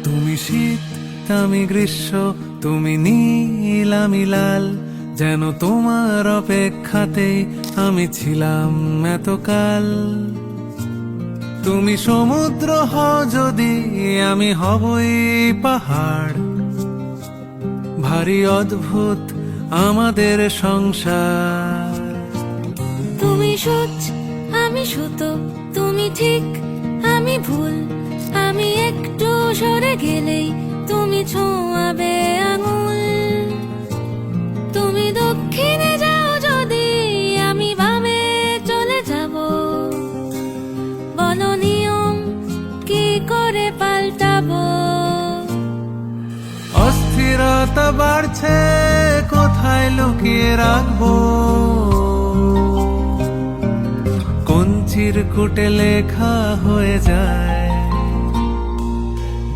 তুমি শীত আমি গ্রীষ্ম, তুমি নীল আমি লাল, যেন তোমার অপেক্ষাতেই আমি ছিলাম এতকাল। তুমি সমুদ্র হও যদি, আমি হবই পাহাড়। ভারী অদ্ভুত আমাদের সংসার। তুমি সূচ আমি সুতো, তুমি ঠিক আমি ভুল, আমি একটু সরে গেলেই তুমি ছোঁয়াবে আঙুল। তুমি দক্ষিণে যাও যদি, আমি বামে চলে যাব। বলো নিয়ম কি করে পাল্টাবো? অস্থিরতা বাড়ছে, কোথায় লুকিয়ে রাখবো? কোন চিরকুটে লেখা হয়ে যায়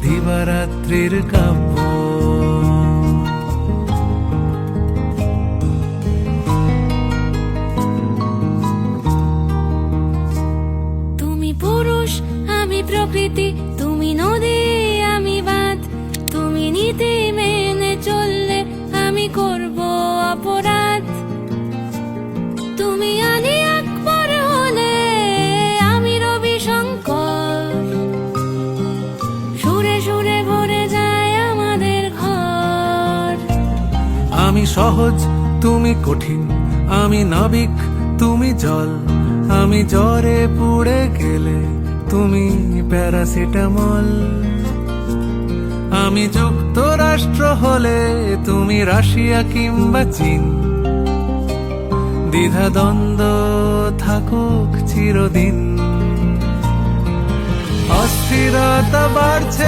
দিবারাত্রির কাব্য। তুমি পুরুষ আমি প্রকৃতি, তুমি নদী আমি বাঁধ। তুমি নীতি মেনে চললে আমি করব অপরাধ। তুমি আলী আকবর হলে আমি রবি শঙ্কর। সুরে সুরে ভরে যায় আমাদের ঘর। আমি সহজ তুমি কঠিন, আমি নাবিক তুমি জল। আমি জ্বরে পুড়ে গেলে তুমি প্যারাসিটামল। আমি যুক্তরাষ্ট্র হলে তুমি রাশিয়া কিংবা চীন। দ্বিধাদ্বন্দ্ব থাকুক চিরদিন। অস্থিরতা বাড়ছে,